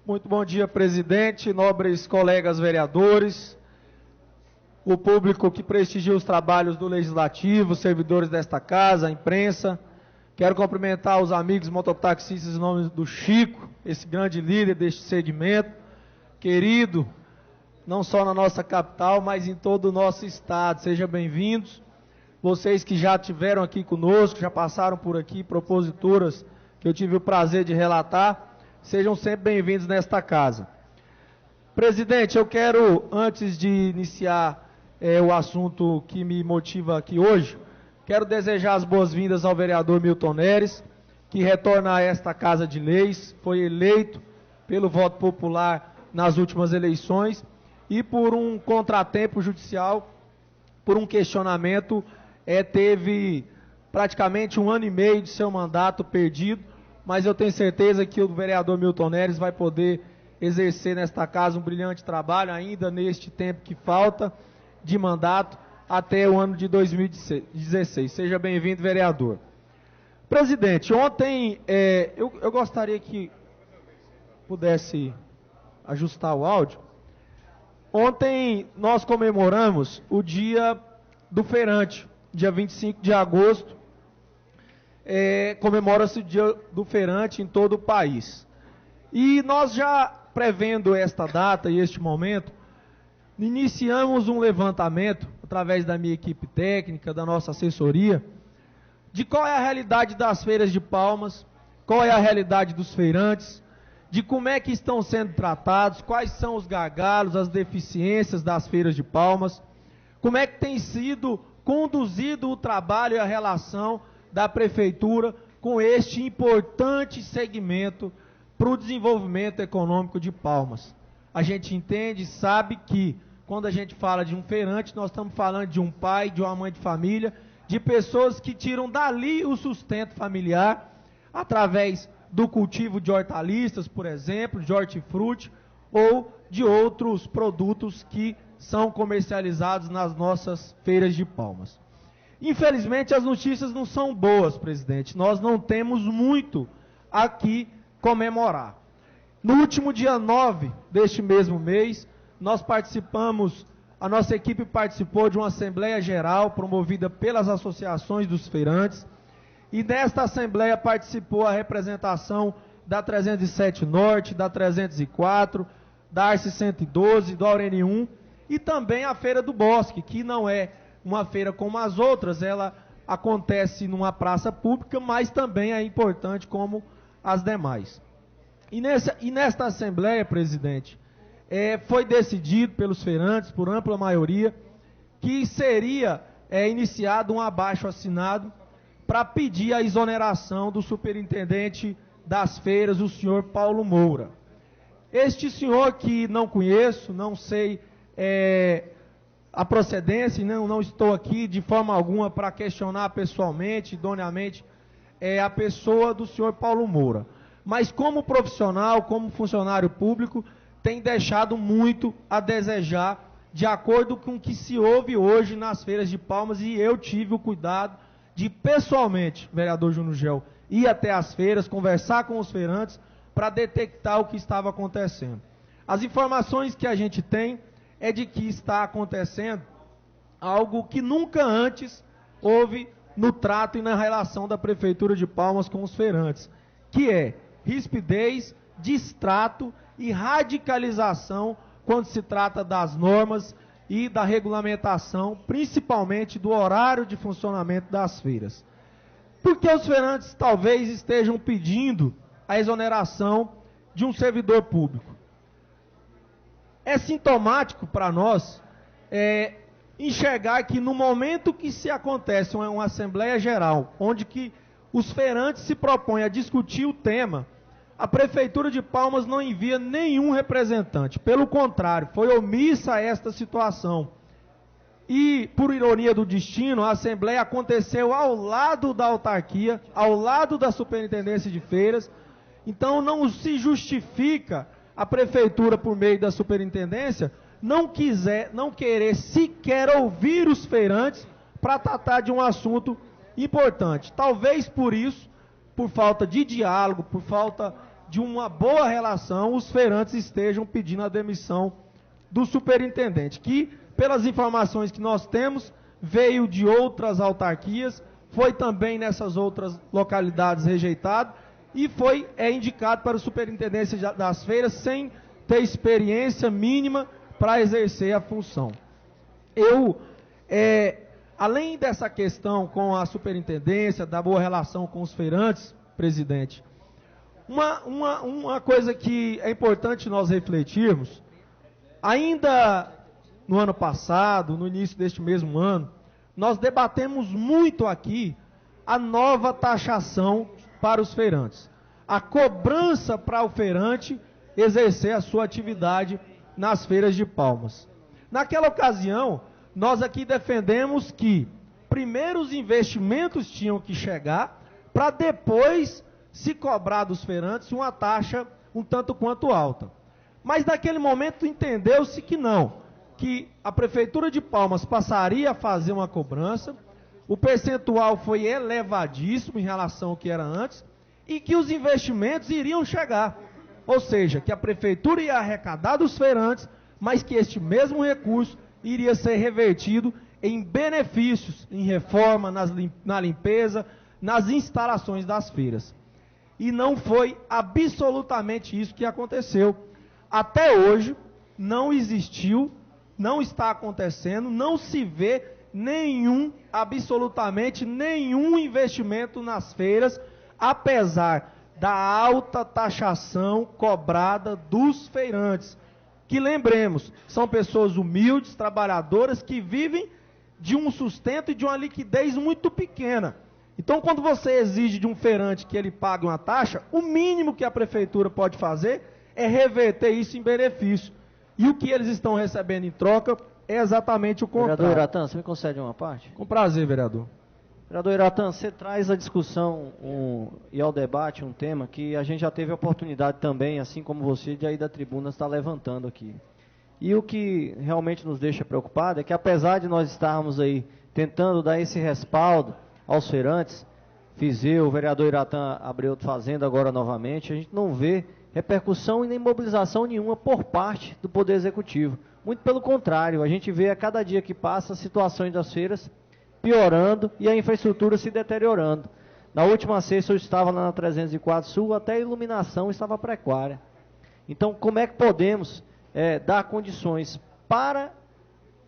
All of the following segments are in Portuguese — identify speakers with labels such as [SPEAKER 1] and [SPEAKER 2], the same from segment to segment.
[SPEAKER 1] Muito bom dia, presidente, nobres colegas vereadores, o público que prestigia os trabalhos do Legislativo, os servidores desta casa, a imprensa. Quero cumprimentar os amigos mototaxistas em nome do Chico, esse grande líder deste segmento, querido, não só na nossa capital, mas em todo o nosso estado. Sejam bem-vindos. Vocês que já estiveram aqui conosco, já passaram por aqui, proposituras que eu tive o prazer de relatar, sejam sempre bem-vindos nesta casa. Presidente, eu quero, antes de iniciar o assunto que me motiva aqui hoje, quero desejar as boas-vindas ao vereador Milton Neres, que retorna a esta Casa de Leis, foi eleito pelo voto popular nas últimas eleições e por um contratempo judicial, por um questionamento, teve praticamente 1 ano e meio de seu mandato perdido, mas eu tenho certeza que o vereador Milton Neres vai poder exercer nesta casa um brilhante trabalho ainda neste tempo que falta de mandato até o ano de 2016. Seja bem-vindo, vereador. Presidente, ontem eu gostaria que pudesse ajustar o áudio. Ontem nós comemoramos o dia do feirante, dia 25 de agosto, comemora-se o dia do feirante em todo o país. E nós já prevendo esta data e este momento, iniciamos um levantamento, através da minha equipe técnica, da nossa assessoria, de qual é a realidade das feiras de Palmas, qual é a realidade dos feirantes, de como é que estão sendo tratados, quais são os gargalos, as deficiências das feiras de Palmas, como é que tem sido conduzido o trabalho e a relação da Prefeitura com este importante segmento para o desenvolvimento econômico de Palmas. A gente entende e sabe que, quando a gente fala de um feirante, nós estamos falando de um pai, de uma mãe de família, de pessoas que tiram dali o sustento familiar, através do cultivo de hortaliças, por exemplo, de hortifruti, ou de outros produtos que são comercializados nas nossas feiras de Palmas. Infelizmente, as notícias não são boas, presidente. Nós não temos muito aqui comemorar. No último dia 9 deste mesmo mês, nós participamos, a nossa equipe participou de uma Assembleia Geral promovida pelas associações dos feirantes, e nesta Assembleia participou a representação da 307 Norte, da 304, da Arce 112, do Aurene 1, e também a Feira do Bosque, que não é uma feira como as outras, ela acontece numa praça pública, mas também é importante como as demais. E nesta Assembleia, presidente, foi decidido pelos feirantes, por ampla maioria, que seria iniciado um abaixo-assinado para pedir a exoneração do superintendente das feiras, o senhor Paulo Moura. Este senhor que não conheço, não sei a procedência, não estou aqui de forma alguma para questionar pessoalmente, idoneamente, a pessoa do senhor Paulo Moura. Mas como profissional, como funcionário público, tem deixado muito a desejar, de acordo com o que se ouve hoje nas feiras de Palmas, e eu tive o cuidado de pessoalmente, vereador Júnior Gel, ir até as feiras, conversar com os feirantes, para detectar o que estava acontecendo. As informações que a gente tem é de que está acontecendo algo que nunca antes houve no trato e na relação da Prefeitura de Palmas com os feirantes, que é rispidez, distrato e radicalização quando se trata das normas e da regulamentação, principalmente do horário de funcionamento das feiras. Porque os feirantes talvez estejam pedindo a exoneração de um servidor público. É sintomático para nós enxergar que no momento que se acontece uma Assembleia Geral, onde que os feirantes se propõem a discutir o tema, a Prefeitura de Palmas não envia nenhum representante. Pelo contrário, foi omissa a esta situação. E, por ironia do destino, a Assembleia aconteceu ao lado da autarquia, ao lado da Superintendência de Feiras. Então, não se justifica a Prefeitura, por meio da Superintendência, não querer sequer ouvir os feirantes para tratar de um assunto importante. Talvez por isso, por falta de diálogo, por falta de uma boa relação, os feirantes estejam pedindo a demissão do superintendente, que, pelas informações que nós temos, veio de outras autarquias, foi também nessas outras localidades rejeitado e é indicado para a superintendência das feiras sem ter experiência mínima para exercer a função. Além dessa questão com a superintendência, da boa relação com os feirantes, presidente, uma coisa que é importante nós refletirmos, ainda no ano passado, no início deste mesmo ano, nós debatemos muito aqui a nova taxação para os feirantes. A cobrança para o feirante exercer a sua atividade nas feiras de Palmas. Naquela ocasião, nós aqui defendemos que primeiro os investimentos tinham que chegar para depois se cobrar dos feirantes uma taxa um tanto quanto alta. Mas naquele momento entendeu-se que não, que a Prefeitura de Palmas passaria a fazer uma cobrança, o percentual foi elevadíssimo em relação ao que era antes, e que os investimentos iriam chegar. Ou seja, que a Prefeitura ia arrecadar dos feirantes, mas que este mesmo recurso iria ser revertido em benefícios, em reforma, na limpeza, nas instalações das feiras. E não foi absolutamente isso que aconteceu. Até hoje, não existiu, não está acontecendo, não se vê absolutamente nenhum investimento nas feiras, apesar da alta taxação cobrada dos feirantes. Que lembremos, são pessoas humildes, trabalhadoras, que vivem de um sustento e de uma liquidez muito pequena. Então, quando você exige de um feirante que ele pague uma taxa, o mínimo que a prefeitura pode fazer é reverter isso em benefício. E o que eles estão recebendo em troca é exatamente o contrário.
[SPEAKER 2] Vereador Iratã, você me concede uma parte?
[SPEAKER 1] Com prazer, vereador.
[SPEAKER 2] Vereador Iratã, você traz à discussão e ao debate um tema que a gente já teve a oportunidade também, assim como você, de aí da tribuna estar levantando aqui. E o que realmente nos deixa preocupado é que, apesar de nós estarmos aí tentando dar esse respaldo aos feirantes, fiz eu, o vereador Iratã Abreu fazendo agora novamente, a gente não vê repercussão e nem mobilização nenhuma por parte do Poder Executivo. Muito pelo contrário, a gente vê a cada dia que passa as situações das feiras piorando e a infraestrutura se deteriorando. Na última sexta eu estava lá na 304 Sul, até a iluminação estava precária. Então, como é que podemos dar condições para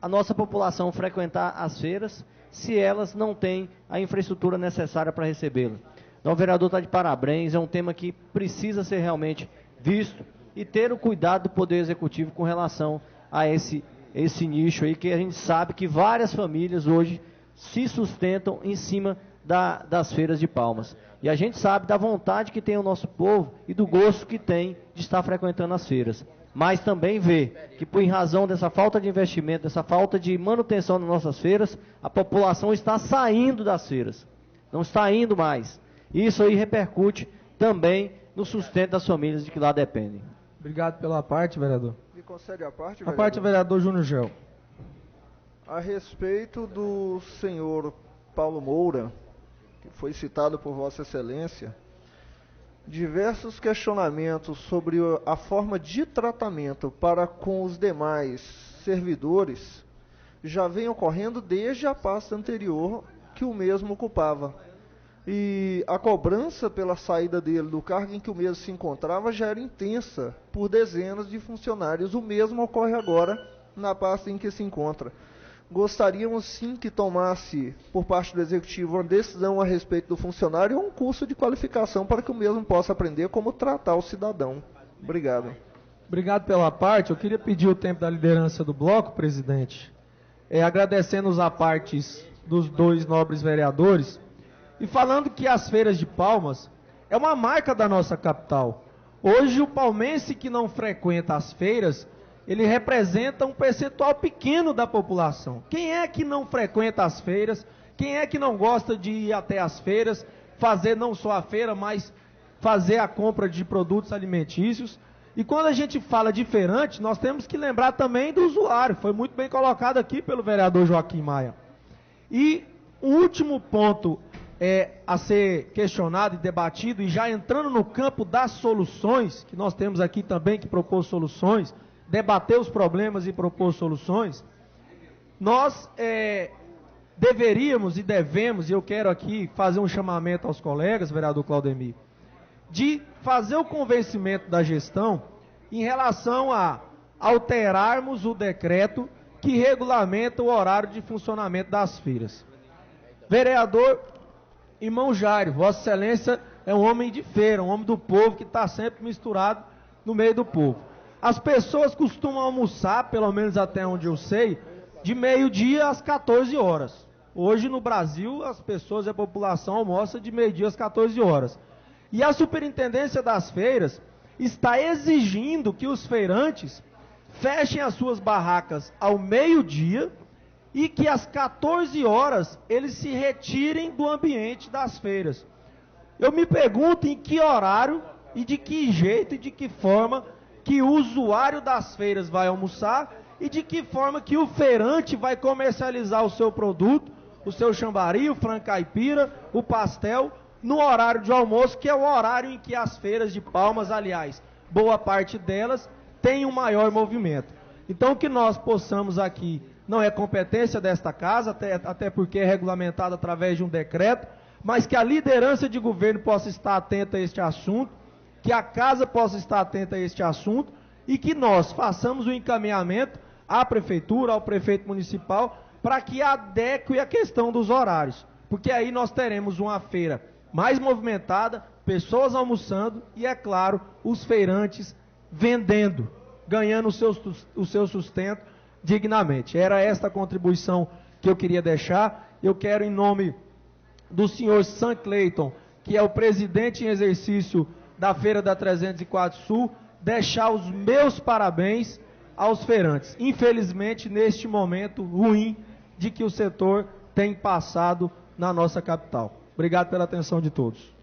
[SPEAKER 2] a nossa população frequentar as feiras se elas não têm a infraestrutura necessária para recebê-la? Então, o vereador está de parabéns, é um tema que precisa ser realmente visto e ter o cuidado do Poder Executivo com relação a esse nicho aí, que a gente sabe que várias famílias hoje se sustentam em cima das feiras de Palmas. E a gente sabe da vontade que tem o nosso povo e do gosto que tem de estar frequentando as feiras. Mas também vê que, por razão dessa falta de investimento, dessa falta de manutenção nas nossas feiras, a população está saindo das feiras, não está indo mais. E isso aí repercute também no sustento das famílias de que lá dependem.
[SPEAKER 1] Obrigado pela parte, vereador.
[SPEAKER 3] Me concede a parte,
[SPEAKER 1] vereador? A parte, vereador Júnior Gel.
[SPEAKER 3] A respeito do senhor Paulo Moura, que foi citado por Vossa Excelência, diversos questionamentos sobre a forma de tratamento para com os demais servidores já vem ocorrendo desde a pasta anterior que o mesmo ocupava. E a cobrança pela saída dele do cargo em que o mesmo se encontrava já era intensa por dezenas de funcionários. O mesmo ocorre agora na pasta em que se encontra. Gostaríamos sim que tomasse, por parte do Executivo, uma decisão a respeito do funcionário ou um curso de qualificação para que o mesmo possa aprender como tratar o cidadão. Obrigado.
[SPEAKER 1] Obrigado pela parte. Eu queria pedir o tempo da liderança do bloco, presidente, agradecendo os apartes dos dois nobres vereadores e falando que as feiras de Palmas é uma marca da nossa capital. Hoje o palmense que não frequenta as feiras, ele representa um percentual pequeno da população. Quem é que não frequenta as feiras? Quem é que não gosta de ir até as feiras, fazer não só a feira, mas fazer a compra de produtos alimentícios? E quando a gente fala de feirante, nós temos que lembrar também do usuário. Foi muito bem colocado aqui pelo vereador Joaquim Maia. E o último ponto a ser questionado e debatido, e já entrando no campo das soluções, que nós temos aqui também que propor soluções, debater os problemas e propor soluções, nós deveríamos e devemos, e eu quero aqui fazer um chamamento aos colegas, vereador Claudemir, de fazer o convencimento da gestão em relação a alterarmos o decreto que regulamenta o horário de funcionamento das feiras. Vereador irmão Jairo, Vossa Excelência é um homem de feira, um homem do povo que está sempre misturado no meio do povo. As pessoas costumam almoçar, pelo menos até onde eu sei, de meio-dia às 14 horas. Hoje no Brasil, as pessoas e a população almoça de meio-dia às 14 horas. E a Superintendência das Feiras está exigindo que os feirantes fechem as suas barracas ao meio-dia e que às 14 horas eles se retirem do ambiente das feiras. Eu me pergunto em que horário e de que jeito e de que forma que o usuário das feiras vai almoçar e de que forma que o feirante vai comercializar o seu produto, o seu chambari, o frango caipira, o pastel, no horário de almoço, que é o horário em que as feiras de Palmas, aliás, boa parte delas, tem um maior movimento. Então, que nós possamos aqui, não é competência desta casa, até porque é regulamentado através de um decreto, mas que a liderança de governo possa estar atenta a este assunto, que a casa possa estar atenta a este assunto e que nós façamos o encaminhamento à prefeitura, ao prefeito municipal, para que adeque a questão dos horários, porque aí nós teremos uma feira mais movimentada, pessoas almoçando e, é claro, os feirantes vendendo, ganhando o seu sustento dignamente. Era esta a contribuição que eu queria deixar. Eu quero, em nome do senhor Sam Clayton, que é o presidente em exercício da Feira da 304 Sul, deixar os meus parabéns aos feirantes. Infelizmente, neste momento ruim de que o setor tem passado na nossa capital. Obrigado pela atenção de todos.